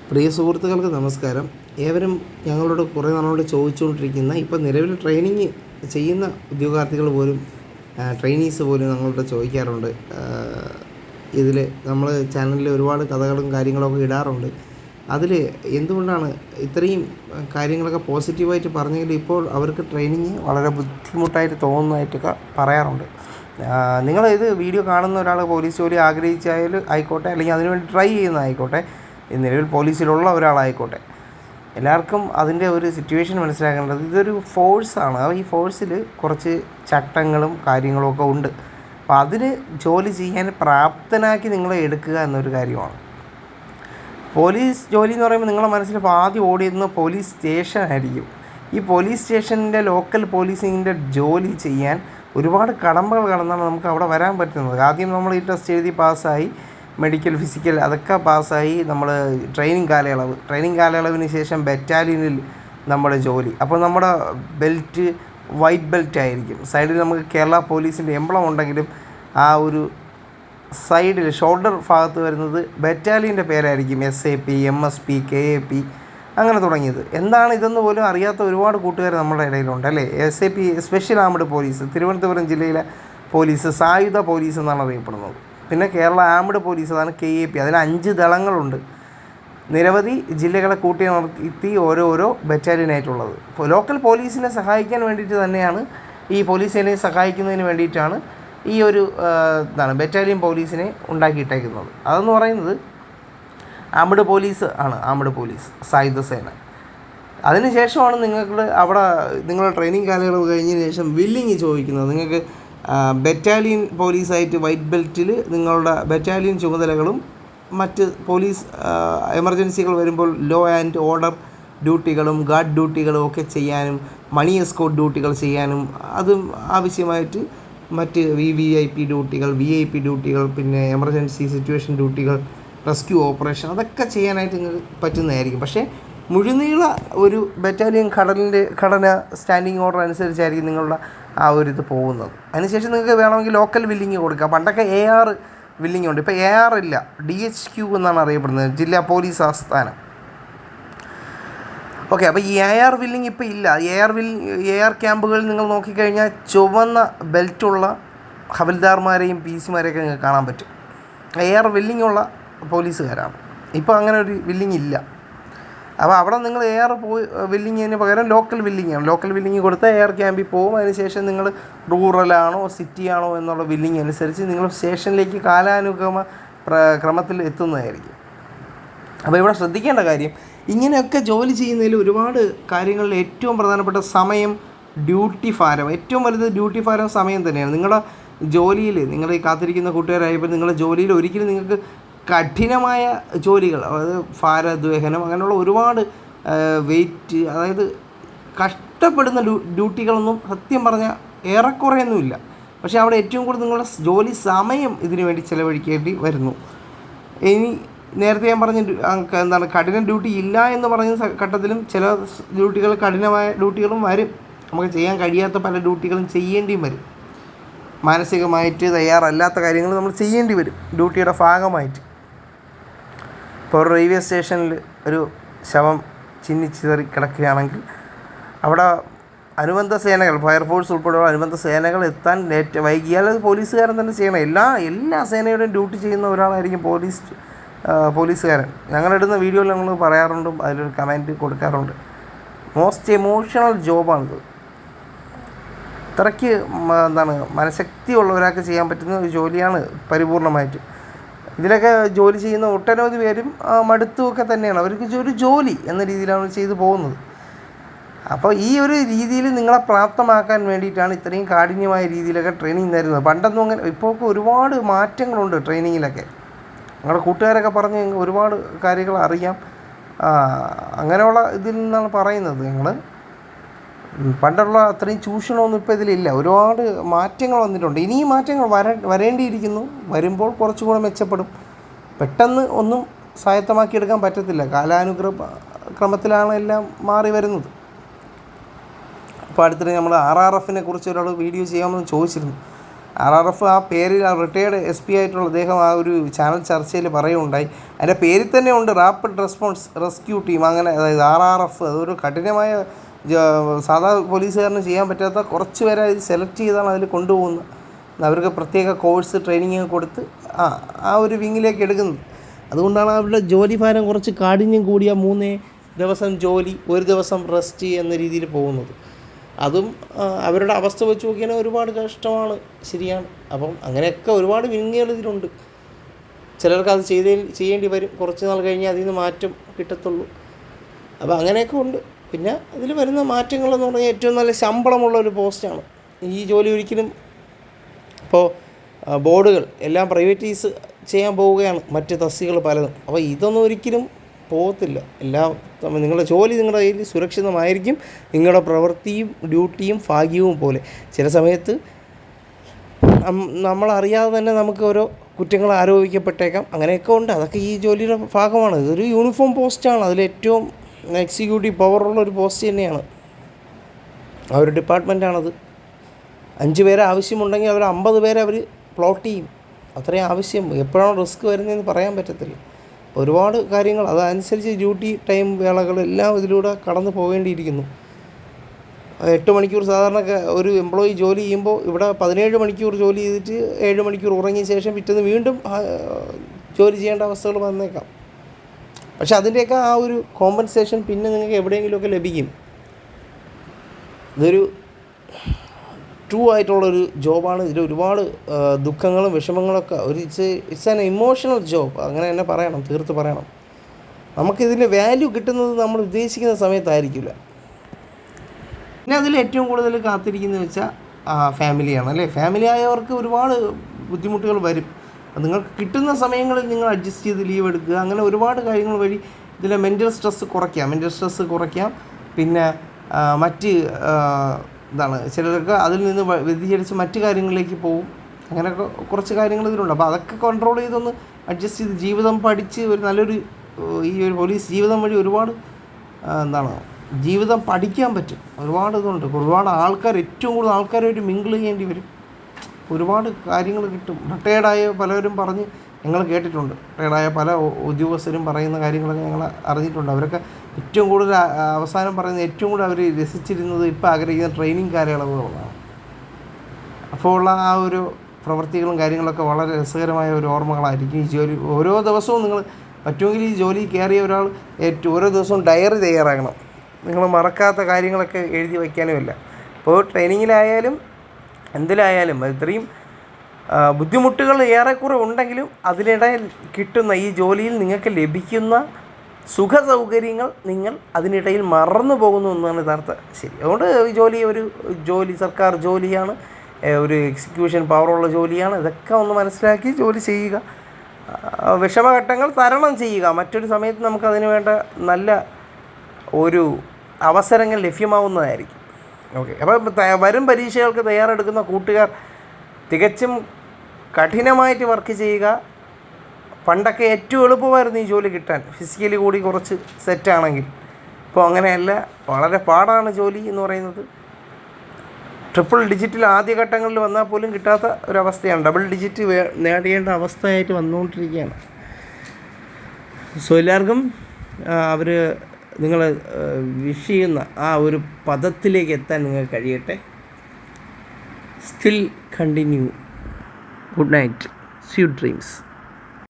പ്രിയ സുഹൃത്തുക്കൾക്ക് നമസ്കാരം. ഏവരും ഞങ്ങളോട് കുറേ നാളോട് ചോദിച്ചുകൊണ്ടിരിക്കുന്ന ഇപ്പോൾ നിലവിൽ ട്രെയിനിങ് ചെയ്യുന്ന ഉദ്യോഗാർത്ഥികൾ പോലും ട്രെയിനീസ് പോലും ഞങ്ങളോട് ചോദിക്കാറുണ്ട്. ഇതിൽ നമ്മൾ ചാനലിൽ ഒരുപാട് കഥകളും കാര്യങ്ങളൊക്കെ ഇടാറുണ്ട്. അതിൽ എന്തുകൊണ്ടാണ് ഇത്രയും കാര്യങ്ങളൊക്കെ പോസിറ്റീവായിട്ട് പറഞ്ഞെങ്കിൽ ഇപ്പോൾ അവർക്ക് ട്രെയിനിങ് വളരെ ബുദ്ധിമുട്ടായിട്ട് തോന്നുന്നതായിട്ടൊക്കെ പറയാറുണ്ട്. നിങ്ങൾ ഇത് വീഡിയോ കാണുന്ന ഒരാൾ പോലീസ് ജോലി ആഗ്രഹിച്ചായാലും ആയിക്കോട്ടെ, അല്ലെങ്കിൽ അതിനുവേണ്ടി ട്രൈ ചെയ്യുന്നതായിക്കോട്ടെ, നിലവിൽ പോലീസിലുള്ള ഒരാളായിക്കോട്ടെ, എല്ലാവർക്കും അതിൻ്റെ ഒരു സിറ്റുവേഷൻ മനസ്സിലാക്കേണ്ടത് ഇതൊരു ഫോഴ്സാണ്. ഈ ഫോഴ്സിൽ കുറച്ച് ചട്ടങ്ങളും കാര്യങ്ങളും ഒക്കെ ഉണ്ട്. അപ്പോൾ അതിന് ജോലി ചെയ്യാൻ പ്രാപ്തനാക്കി നിങ്ങളെ എടുക്കുക എന്നൊരു കാര്യമാണ്. പോലീസ് ജോലി എന്ന് പറയുമ്പോൾ നിങ്ങളുടെ മനസ്സിൽ ആദ്യം ഓടിയിരുന്ന പോലീസ് സ്റ്റേഷനായിരിക്കും. ഈ പോലീസ് സ്റ്റേഷനിൻ്റെ ലോക്കൽ പോലീസിങ്ങിൻ്റെ ജോലി ചെയ്യാൻ ഒരുപാട് കടമ്പകൾ കടന്നാണ് നമുക്ക് അവിടെ വരാൻ പറ്റുന്നത്. ആദ്യം നമ്മൾ ഈ ടെസ്റ്റ് എഴുതി പാസ്സായി, മെഡിക്കൽ ഫിസിക്കൽ അതൊക്കെ പാസ്സായി, നമ്മൾ ട്രെയിനിങ് കാലയളവിന് ശേഷം ബറ്റാലിയനിൽ നമ്മുടെ ജോലി. അപ്പോൾ നമ്മുടെ ബെൽറ്റ് വൈറ്റ് ബെൽറ്റ് ആയിരിക്കും. സൈഡിൽ നമുക്ക് കേരള പോലീസിൻ്റെ എംബ്ലം ഉണ്ടെങ്കിലും ആ ഒരു സൈഡിൽ ഷോൾഡർ ഭാഗത്ത് വരുന്നത് ബറ്റാലിയൻ്റെ പേരായിരിക്കും. SAP, MSP, KAP അങ്ങനെ തുടങ്ങിയത്. എന്താണ് ഇതെന്ന് പോലും അറിയാത്ത ഒരുപാട് കൂട്ടുകാർ നമ്മുടെ ഇടയിലുണ്ട് അല്ലേ. SAP special armed police, Thiruvananthapuram ജില്ലയിലെ പോലീസ് സായുധ പോലീസ് എന്നാണ് അറിയപ്പെടുന്നത്. പിന്നെ കേരള ആംഡ് പോലീസ്, അതാണ് KAP. അതിന് 5 ദളങ്ങളുണ്ട്. നിരവധി ജില്ലകളെ കൂട്ടി നിർത്തി ഓരോരോ ബറ്റാലിയനായിട്ടുള്ളത്. ഇപ്പോൾ ലോക്കൽ പോലീസിനെ സഹായിക്കാൻ വേണ്ടിയിട്ട് തന്നെയാണ്, ഈ പോലീസിനെ സഹായിക്കുന്നതിന് വേണ്ടിയിട്ടാണ് ഈ ഒരു ബറ്റാലിയൻ പോലീസിനെ ഉണ്ടാക്കിയിട്ടേക്കുന്നത്. അതെന്ന് പറയുന്നത് ആംഡ് പോലീസ് ആണ്. ആംഡ് പോലീസ് സായുധ സേന. അതിനുശേഷമാണ് നിങ്ങൾക്ക് അവിടെ നിങ്ങളുടെ ട്രെയിനിങ് കാലയളവ് കഴിഞ്ഞതിന് ശേഷം വില്ലിങ് ചോദിക്കുന്നത്. നിങ്ങൾക്ക് ബറ്റാലിയൻ പോലീസായിട്ട് വൈറ്റ് ബെൽറ്റിൽ നിങ്ങളുടെ ബറ്റാലിയൻ ചുമതലകളും മറ്റ് പോലീസ് എമർജൻസികൾ വരുമ്പോൾ ലോ ആൻഡ് ഓർഡർ ഡ്യൂട്ടികളും ഗാർഡ് ഡ്യൂട്ടികളും ഒക്കെ ചെയ്യാനും, മണി എസ്കോർട്ട് ഡ്യൂട്ടികൾ ചെയ്യാനും, അതും ആവശ്യമായിട്ട് മറ്റ് VVIP ഡ്യൂട്ടികൾ, VIP ഡ്യൂട്ടികൾ, പിന്നെ എമർജൻസി സിറ്റുവേഷൻ ഡ്യൂട്ടികൾ, റെസ്ക്യൂ ഓപ്പറേഷൻ, അതൊക്കെ ചെയ്യാനായിട്ട് നിങ്ങൾക്ക് പറ്റുന്നതായിരിക്കും. പക്ഷേ മുഴുനീള ഒരു ബറ്റാലിയൻ ഘടന സ്റ്റാൻഡിങ് ഓർഡർ അനുസരിച്ചായിരിക്കും നിങ്ങളുടെ ആ ഒരു ഇത് പോകുന്നത്. അതിനുശേഷം നിങ്ങൾക്ക് വേണമെങ്കിൽ ലോക്കൽ വില്ലിങ് കൊടുക്കാം. പണ്ടൊക്കെ AR വില്ലിങ് ഉണ്ട്, ഇപ്പോൾ AR ഇല്ല, DHQ എന്നാണ് അറിയപ്പെടുന്നത്, ജില്ലാ പോലീസ് ആസ്ഥാനം. ഓക്കെ, അപ്പോൾ ഈ AR വില്ലിങ് ഇപ്പോൾ ഇല്ല. AR ക്യാമ്പുകളിൽ നിങ്ങൾ നോക്കിക്കഴിഞ്ഞാൽ ചുവന്ന ബെൽറ്റുള്ള ഹവൽദാർമാരെയും PC-മാരെയൊക്കെ നിങ്ങൾക്ക് കാണാൻ പറ്റും. AR വില്ലിങ്ങുള്ള പോലീസുകാരാണ്. ഇപ്പോൾ അങ്ങനെ ഒരു വില്ലിങ് ഇല്ല. അപ്പോൾ അവിടെ നിങ്ങൾ AR വില്ലിങ്ങിന് പകരം ലോക്കൽ വില്ലിങ്ങാണ്. ലോക്കൽ വില്ലിങ് കൊടുത്താൽ AR ക്യാമ്പിൽ പോകും. അതിനുശേഷം നിങ്ങൾ റൂറലാണോ സിറ്റിയാണോ എന്നുള്ള വില്ലിങ് അനുസരിച്ച് നിങ്ങൾ സ്റ്റേഷനിലേക്ക് ക്രമത്തിൽ എത്തുന്നതായിരിക്കും. അപ്പോൾ ഇവിടെ ശ്രദ്ധിക്കേണ്ട കാര്യം, ഇങ്ങനെയൊക്കെ ജോലി ചെയ്യുന്നതിൽ ഒരുപാട് കാര്യങ്ങളിൽ ഏറ്റവും പ്രധാനപ്പെട്ട സമയം, ഡ്യൂട്ടി ഭാരം. ഏറ്റവും വലുത് ഡ്യൂട്ടി ഭാരം സമയം തന്നെയാണ്. നിങ്ങളുടെ ജോലിയിൽ, നിങ്ങൾ ഈ കാത്തിരിക്കുന്ന കൂട്ടുകാരായപ്പോൾ നിങ്ങളുടെ ജോലിയിൽ ഒരിക്കലും നിങ്ങൾക്ക് കഠിനമായ ജോലികൾ, അതായത് ഭാരദ്വഹനം, അങ്ങനെയുള്ള ഒരുപാട് വെയിറ്റ്, അതായത് കഷ്ടപ്പെടുന്ന ഡ്യൂട്ടികളൊന്നും സത്യം പറഞ്ഞാൽ ഏറെക്കുറെയൊന്നുമില്ല. പക്ഷേ അവിടെ ഏറ്റവും കൂടുതൽ നിങ്ങളുടെ ജോലി സമയം ഇതിനു വേണ്ടി ചിലവഴിക്കേണ്ടി വരുന്നു. ഇനി നേരത്തെ ഞാൻ പറഞ്ഞ കഠിന ഡ്യൂട്ടി ഇല്ല എന്ന് പറഞ്ഞ ഘട്ടത്തിലും ചില ഡ്യൂട്ടികൾ, കഠിനമായ ഡ്യൂട്ടികളും വരും. നമുക്ക് ചെയ്യാൻ കഴിയാത്ത പല ഡ്യൂട്ടികളും ചെയ്യേണ്ടിയും വരും. മാനസികമായിട്ട് തയ്യാറല്ലാത്ത കാര്യങ്ങൾ നമ്മൾ ചെയ്യേണ്ടി വരും ഡ്യൂട്ടിയുടെ ഭാഗമായിട്ട്. ഇപ്പോൾ ഒരു റെയിൽവേ സ്റ്റേഷനിൽ ഒരു ശവം ചിന്നിച്ചിതറി കിടക്കുകയാണെങ്കിൽ അവിടെ അനുബന്ധ സേനകൾ, ഫയർഫോഴ്സ് ഉൾപ്പെടെയുള്ള അനുബന്ധ സേനകൾ എത്താൻ വൈകിയാൽ അത് പോലീസുകാരൻ തന്നെ ചെയ്യണം. എല്ലാ സേനയുടെയും ഡ്യൂട്ടി ചെയ്യുന്ന ഒരാളായിരിക്കും പോലീസുകാരൻ. ഞങ്ങളിടുന്ന വീഡിയോയിൽ ഞങ്ങൾ പറയാറുണ്ട്, അതിലൊരു കമൻറ്റ് കൊടുക്കാറുണ്ട്. മോസ്റ്റ് എമോഷണൽ ജോബാണിത്. ഇത്രയ്ക്ക് മനഃശക്തി ഉള്ള ഒരാൾക്ക് ചെയ്യാൻ പറ്റുന്ന ഒരു ജോലിയാണ് പരിപൂർണമായിട്ട്. ഇതിലൊക്കെ ജോലി ചെയ്യുന്ന ഒട്ടനവധി പേരും മടുത്തുമൊക്കെ തന്നെയാണ്. അവർക്ക് ഒരു ജോലി എന്ന രീതിയിലാണ് ചെയ്തു പോകുന്നത്. അപ്പോൾ ഈ ഒരു രീതിയിൽ നിങ്ങളെ പ്രാപ്തമാക്കാൻ വേണ്ടിയിട്ടാണ് ഇത്രയും കാഠിന്യമായ രീതിയിലൊക്കെ ട്രെയിനിങ് തരുന്നത്. പണ്ടൊന്നും അങ്ങനെ, ഇപ്പോൾ ഒരുപാട് മാറ്റങ്ങളുണ്ട് ട്രെയിനിങ്ങിലൊക്കെ. ഞങ്ങളുടെ കൂട്ടുകാരൊക്കെ പറഞ്ഞ് ഒരുപാട് കാര്യങ്ങൾ അറിയാം. അങ്ങനെയുള്ള ഇതിൽ നിന്നാണ് പറയുന്നത്. ഞങ്ങൾ പണ്ടുള്ള അത്രയും ചൂഷണമൊന്നും ഇപ്പോൾ ഇതിലില്ല. ഒരുപാട് മാറ്റങ്ങൾ വന്നിട്ടുണ്ട്. ഇനിയും മാറ്റങ്ങൾ വരേണ്ടിയിരിക്കുന്നു. വരുമ്പോൾ കുറച്ചുകൂടെ മെച്ചപ്പെടും. പെട്ടെന്ന് ഒന്നും സ്വായത്തമാക്കിയെടുക്കാൻ പറ്റത്തില്ല. കാലാനുക്രമത്തിലാണ് എല്ലാം മാറി വരുന്നത്. ഇപ്പോൾ അടുത്തിടെ നമ്മൾ RRF കുറിച്ച് ഒരാൾ വീഡിയോ ചെയ്യാമെന്ന് ചോദിച്ചിരുന്നു. RRF ആ പേരിൽ റിട്ടയേർഡ് SP ആയിട്ടുള്ള അദ്ദേഹം ആ ഒരു ചാനൽ ചർച്ചയിൽ പറയുകയുണ്ടായി. അതിൻ്റെ പേരിൽ തന്നെ ഉണ്ട് റാപ്പിഡ് റെസ്പോൺസ് റെസ്ക്യൂ ടീം. അങ്ങനെ അതായത് RRF അതൊരു കഠിനമായ സാധാ പോലീസുകാരന് ചെയ്യാൻ പറ്റാത്ത കുറച്ച് പേരെ അതിൽ സെലക്ട് ചെയ്താണ് അതിൽ കൊണ്ടുപോകുന്നത്. അവർക്ക് പ്രത്യേക കോഴ്സ് ട്രെയിനിങ് കൊടുത്ത് ആ ഒരു വിങ്ങിലേക്ക് എടുക്കുന്നത്. അതുകൊണ്ടാണ് അവരുടെ ജോലി ഭാരം കുറച്ച് കാഠിന്യം കൂടിയ 3 ദിവസം ജോലി 1 ദിവസം റെസ്റ്റ് എന്ന രീതിയിൽ പോകുന്നത്. അതും അവരുടെ അവസ്ഥ വെച്ച് നോക്കിയാൽ ഒരുപാട് കഷ്ടമാണ്, ശരിയാണ്. അപ്പം അങ്ങനെയൊക്കെ ഒരുപാട് വിങ്ങുകൾ ഇതിലുണ്ട്. ചിലർക്ക് അത് ചെയ്യേണ്ടി വരും, കുറച്ച് നാൾ കഴിഞ്ഞാൽ അതിൽ നിന്ന് മാറ്റം കിട്ടത്തുള്ളൂ. അപ്പോൾ അങ്ങനെയൊക്കെ ഉണ്ട്. പിന്നെ അതിൽ വരുന്ന മാറ്റങ്ങളെന്ന് പറഞ്ഞാൽ ഏറ്റവും നല്ല ശമ്പളമുള്ള ഒരു പോസ്റ്റാണ് ഈ ജോലി. ഒരിക്കലും ഇപ്പോൾ ബോർഡുകൾ എല്ലാം പ്രൈവറ്റൈസ് ചെയ്യാൻ പോവുകയാണ്, മറ്റ് തസ്തികകൾ പലതും. അപ്പോൾ ഇതൊന്നും ഒരിക്കലും പോകത്തില്ല. എല്ലാം നിങ്ങളുടെ ജോലി നിങ്ങളുടെ കയ്യിൽ സുരക്ഷിതമായിരിക്കും. നിങ്ങളുടെ പ്രവൃത്തിയും ഡ്യൂട്ടിയും ഭാഗ്യവും പോലെ ചില സമയത്ത് നമ്മളറിയാതെ തന്നെ നമുക്ക് ഓരോ കുറ്റങ്ങൾ ആരോപിക്കപ്പെട്ടേക്കാം. അങ്ങനെയൊക്കെ ഉണ്ട്. അതൊക്കെ ഈ ജോലിയുടെ ഭാഗമാണ്. ഇതൊരു യൂണിഫോം പോസ്റ്റാണ്. അതിലേറ്റവും എക്സിക്യൂട്ടീവ് പവറുള്ള ഒരു പോസ്റ്റ് തന്നെയാണ്. ആ ഒരു ഡിപ്പാർട്ട്മെൻറ്റാണത്. 5 പേരെ ആവശ്യമുണ്ടെങ്കിൽ അവർ 50 പേരെ അവർ പ്ലോട്ട് ചെയ്യും. അത്രയും ആവശ്യം. എപ്പോഴാണ് റിസ്ക് വരുന്നതെന്ന് പറയാൻ പറ്റത്തില്ല. ഒരുപാട് കാര്യങ്ങൾ അതനുസരിച്ച് ഡ്യൂട്ടി ടൈം വേളകളെല്ലാം ഇതിലൂടെ കടന്നു പോകേണ്ടിയിരിക്കുന്നു. 8 മണിക്കൂർ സാധാരണ ഒരു എംപ്ലോയി ജോലി ചെയ്യുമ്പോൾ ഇവിടെ 17 മണിക്കൂർ ജോലി ചെയ്തിട്ട് 7 മണിക്കൂർ ഉറങ്ങിയ ശേഷം പിറ്റേന്ന് വീണ്ടും ജോലി ചെയ്യേണ്ട അവസ്ഥകൾ വന്നേക്കാം. പക്ഷെ അതിൻ്റെയൊക്കെ ആ ഒരു കോമ്പൻസേഷൻ പിന്നെ നിങ്ങൾക്ക് എവിടെയെങ്കിലുമൊക്കെ ലഭിക്കും. ഇതൊരു ട്രൂ ആയിട്ടുള്ളൊരു ജോബാണ്. ഇതിൽ ഒരുപാട് ദുഃഖങ്ങളും വിഷമങ്ങളൊക്കെ ഇറ്റ്സ് ആൻ ഇമോഷണൽ ജോബ്, അങ്ങനെ തന്നെ പറയണം, തീർത്ത് പറയണം. നമുക്കിതിൻ്റെ വാല്യൂ കിട്ടുന്നത് നമ്മൾ ഉദ്ദേശിക്കുന്ന സമയത്തായിരിക്കില്ല. പിന്നെ അതിൽ ഏറ്റവും കൂടുതൽ കാത്തിരിക്കുന്നത് വെച്ചാൽ ഫാമിലിയാണ്, അല്ലേ? ഫാമിലി ആയവർക്ക് ഒരുപാട് ബുദ്ധിമുട്ടുകൾ വരും. നിങ്ങൾക്ക് കിട്ടുന്ന സമയങ്ങളിൽ നിങ്ങൾ അഡ്ജസ്റ്റ് ചെയ്ത് ലീവ് എടുക്കുക. അങ്ങനെ ഒരുപാട് കാര്യങ്ങൾ വഴി ഇതിലെ മെൻ്റൽ സ്ട്രെസ്സ് കുറയ്ക്കാം. പിന്നെ മറ്റ് ചിലർക്ക് അതിൽ നിന്ന് വ്യതിചലിച്ച് മറ്റു കാര്യങ്ങളിലേക്ക് പോകും. അങ്ങനെയൊക്കെ കുറച്ച് കാര്യങ്ങൾ ഇതിലുണ്ട്. അപ്പോൾ അതൊക്കെ കൺട്രോൾ ചെയ്തൊന്ന് അഡ്ജസ്റ്റ് ചെയ്ത് ജീവിതം പഠിച്ച് ഒരു നല്ലൊരു ഈ ഒരു പോലീസ് ജീവിതം വഴി ഒരുപാട് ജീവിതം പഠിക്കാൻ പറ്റും. ഒരുപാട് ഇതുണ്ട്. ഒരുപാട് ഏറ്റവും കൂടുതൽ ആൾക്കാരുമായിട്ട് മിങ്കിൾ ചെയ്യേണ്ടി വരും. ഒരുപാട് കാര്യങ്ങൾ കിട്ടും. റിട്ടയേർഡായ പലരും പറഞ്ഞ് ഞങ്ങൾ കേട്ടിട്ടുണ്ട്. റിട്ടയേർഡായ പല ഉദ്യോഗസ്ഥരും പറയുന്ന കാര്യങ്ങളൊക്കെ ഞങ്ങൾ അറിഞ്ഞിട്ടുണ്ട്. അവരൊക്കെ ഏറ്റവും കൂടുതൽ അവസാനം പറയുന്നത് ഏറ്റവും കൂടുതൽ അവർ രസിച്ചിരുന്നത് ഇപ്പോൾ ആഗ്രഹിക്കുന്ന ട്രെയിനിങ് കാലയളവുകളാണ്. അപ്പോൾ ഉള്ള ആ ഒരു പ്രവൃത്തികളും കാര്യങ്ങളൊക്കെ വളരെ രസകരമായ ഒരു ഓർമ്മകളായിരിക്കും. ഈ ജോലി ഓരോ ദിവസവും നിങ്ങൾ പറ്റുമെങ്കിൽ ഈ ജോലി കയറിയ ഒരാൾ ഓരോ ദിവസവും ഡയറി തയ്യാറാക്കണം. നിങ്ങൾ മറക്കാത്ത കാര്യങ്ങളൊക്കെ എഴുതി വയ്ക്കാനുമില്ല. ഇപ്പോൾ ട്രെയിനിങ്ങിലായാലും എന്തിലായാലും ഇത്രയും ബുദ്ധിമുട്ടുകൾ ഏറെക്കുറെ ഉണ്ടെങ്കിലും അതിനിടയിൽ കിട്ടുന്ന ഈ ജോലിയിൽ നിങ്ങൾക്ക് ലഭിക്കുന്ന സുഖ സൗകര്യങ്ങൾ നിങ്ങൾ അതിനിടയിൽ മറന്നു പോകുന്നു എന്നാണ് യഥാർത്ഥ ശരി. അതുകൊണ്ട് ഈ സർക്കാർ ജോലിയാണ്, ഒരു എക്സിക്യൂഷൻ പവറുള്ള ജോലിയാണ്. ഇതൊക്കെ ഒന്ന് മനസ്സിലാക്കി ജോലി ചെയ്യുക. വിഷമഘട്ടങ്ങൾ തരണം ചെയ്യുക. മറ്റൊരു സമയത്ത് നമുക്കതിന് വേണ്ട നല്ല ഒരു അവസരങ്ങൾ ലഭ്യമാവുന്നതായിരിക്കും. ഓക്കെ. അപ്പോൾ വരും പരീക്ഷകൾക്ക് തയ്യാറെടുക്കുന്ന കൂട്ടുകാർ തികച്ചും കഠിനമായിട്ട് വർക്ക് ചെയ്യുക. പണ്ടൊക്കെ ഏറ്റവും എളുപ്പമായിരുന്നു ഈ ജോലി കിട്ടാൻ, ഫിസിക്കലി കൂടി കുറച്ച് സെറ്റാണെങ്കിൽ. ഇപ്പോൾ അങ്ങനെയല്ല, വളരെ പാടാണ് ജോലി എന്ന് പറയുന്നത്. ട്രിപ്പിൾ ഡിജിറ്റിൽ ആദ്യഘട്ടങ്ങളിൽ വന്നാൽ പോലും കിട്ടാത്ത ഒരവസ്ഥയാണ്. ഡബിൾ ഡിജിറ്റ് നേടേണ്ട അവസ്ഥയായിട്ട് വന്നുകൊണ്ടിരിക്കുകയാണ്. സോ എല്ലാവർക്കും നിങ്ങൾ വിഷ് ചെയ്യുന്ന ആ ഒരു പദത്തിലേക്ക് എത്താൻ നിങ്ങൾക്ക് കഴിയട്ടെ. Still continue. Good night. Sweet dreams.